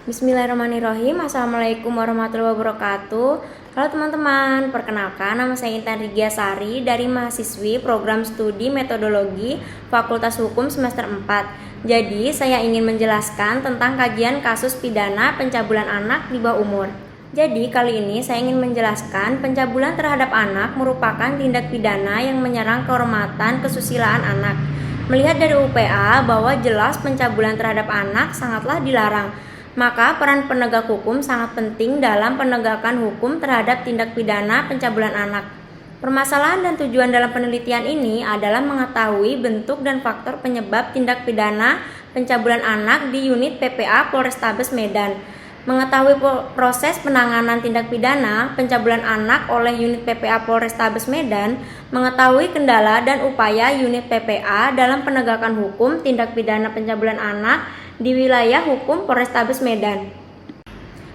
Bismillahirrahmanirrahim. Assalamualaikum warahmatullahi wabarakatuh. Halo teman-teman, perkenalkan nama saya Intan Rigiasari dari mahasiswi program studi metodologi Fakultas Hukum semester 4. Jadi, saya ingin menjelaskan tentang kajian kasus pidana pencabulan anak di bawah umur. Jadi, kali ini saya ingin menjelaskan pencabulan terhadap anak merupakan tindak pidana yang menyerang kehormatan kesusilaan anak. Melihat dari UPA bahwa jelas pencabulan terhadap anak sangatlah dilarang. Maka peran penegak hukum sangat penting dalam penegakan hukum terhadap tindak pidana pencabulan anak. Permasalahan dan tujuan dalam penelitian ini adalah mengetahui bentuk dan faktor penyebab tindak pidana pencabulan anak di unit PPA Polrestabes Medan. Mengetahui proses penanganan tindak pidana pencabulan anak oleh unit PPA Polrestabes Medan, mengetahui kendala dan upaya unit PPA dalam penegakan hukum tindak pidana pencabulan anak di wilayah hukum Polrestabes Medan.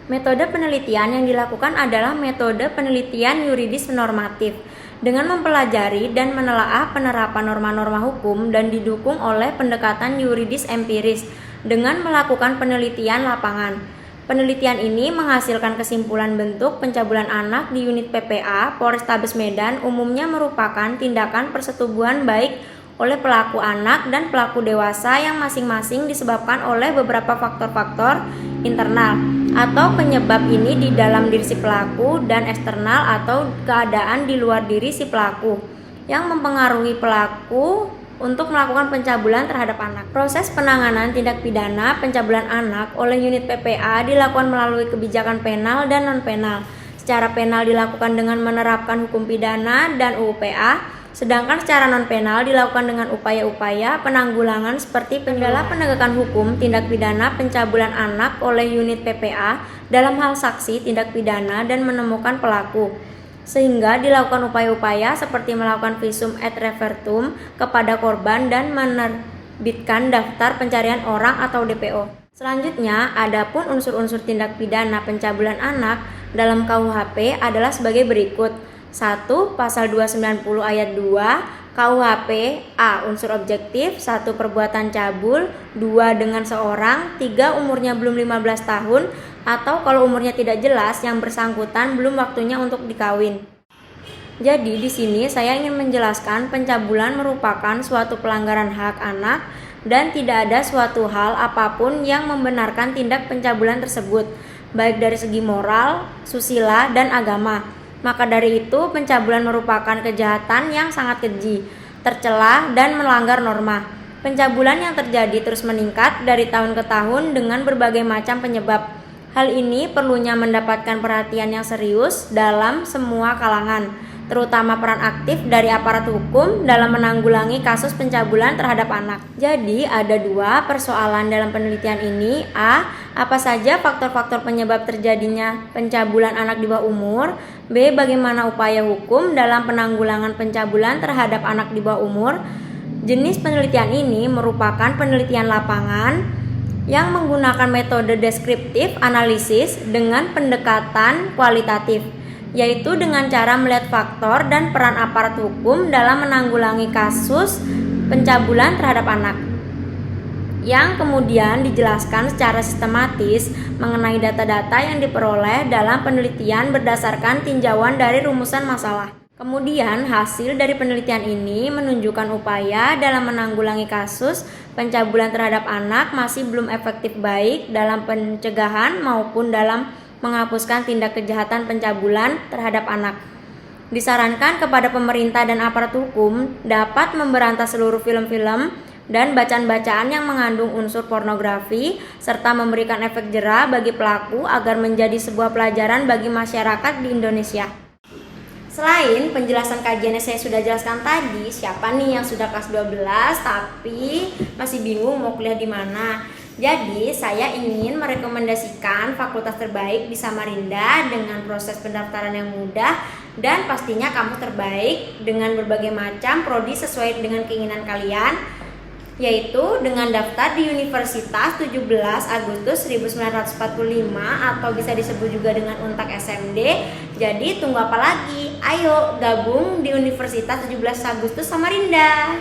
Metode penelitian yang dilakukan adalah metode penelitian yuridis normatif dengan mempelajari dan menelaah penerapan norma-norma hukum dan didukung oleh pendekatan yuridis empiris dengan melakukan penelitian lapangan. Penelitian ini menghasilkan kesimpulan bentuk pencabulan anak di unit PPA Polrestabes Medan umumnya merupakan tindakan persetubuhan baik oleh pelaku anak dan pelaku dewasa yang masing-masing disebabkan oleh beberapa faktor-faktor internal atau penyebab ini di dalam diri si pelaku dan eksternal atau keadaan di luar diri si pelaku yang mempengaruhi pelaku untuk melakukan pencabulan terhadap anak. Proses penanganan tindak pidana pencabulan anak oleh unit PPA dilakukan melalui kebijakan penal dan non-penal. Secara penal dilakukan dengan menerapkan hukum pidana dan UU-PA, sedangkan secara non-penal dilakukan dengan upaya-upaya penanggulangan seperti kendala penegakan hukum tindak pidana pencabulan anak oleh unit PPA dalam hal saksi tindak pidana dan menemukan pelaku, sehingga dilakukan upaya-upaya seperti melakukan visum et repertum kepada korban dan menerbitkan daftar pencarian orang atau DPO. Selanjutnya, adapun unsur-unsur tindak pidana pencabulan anak dalam KUHP adalah sebagai berikut. 1. Pasal 290 ayat 2 KUHP A. Unsur objektif 1. Perbuatan cabul 2. Dengan seorang 3. Umurnya belum 15 tahun atau kalau umurnya tidak jelas yang bersangkutan belum waktunya untuk dikawin. Jadi di sini saya ingin menjelaskan pencabulan merupakan suatu pelanggaran hak anak dan tidak ada suatu hal apapun yang membenarkan tindak pencabulan tersebut baik dari segi moral, susila, dan agama. Maka dari itu pencabulan merupakan kejahatan yang sangat keji, tercela, dan melanggar norma. Pencabulan yang terjadi terus meningkat dari tahun ke tahun dengan berbagai macam penyebab. Hal ini perlunya mendapatkan perhatian yang serius dalam semua kalangan, terutama peran aktif dari aparat hukum dalam menanggulangi kasus pencabulan terhadap anak. Jadi ada dua persoalan dalam penelitian ini. A. Apa saja faktor-faktor penyebab terjadinya pencabulan anak di bawah umur? B. Bagaimana upaya hukum dalam penanggulangan pencabulan terhadap anak di bawah umur? Jenis penelitian ini merupakan penelitian lapangan yang menggunakan metode deskriptif analisis dengan pendekatan kualitatif, yaitu dengan cara melihat faktor dan peran aparat hukum dalam menanggulangi kasus pencabulan terhadap anak, yang kemudian dijelaskan secara sistematis mengenai data-data yang diperoleh dalam penelitian berdasarkan tinjauan dari rumusan masalah. Kemudian hasil dari penelitian ini menunjukkan upaya dalam menanggulangi kasus pencabulan terhadap anak masih belum efektif baik dalam pencegahan maupun dalam menghapuskan tindak kejahatan pencabulan terhadap anak. Disarankan kepada pemerintah dan aparat hukum dapat memberantas seluruh film-film dan bacaan-bacaan yang mengandung unsur pornografi serta memberikan efek jera bagi pelaku agar menjadi sebuah pelajaran bagi masyarakat di Indonesia. Selain penjelasan kajian yang saya sudah jelaskan tadi, siapa nih yang sudah kelas 12 tapi masih bingung mau kuliah di mana? Jadi, saya ingin merekomendasikan fakultas terbaik di Samarinda dengan proses pendaftaran yang mudah dan pastinya kampus terbaik dengan berbagai macam prodi sesuai dengan keinginan kalian, yaitu dengan daftar di Universitas 17 Agustus 1945 atau bisa disebut juga dengan Untak SMD. Jadi tunggu apa lagi? Ayo gabung di Universitas 17 Agustus Samarinda.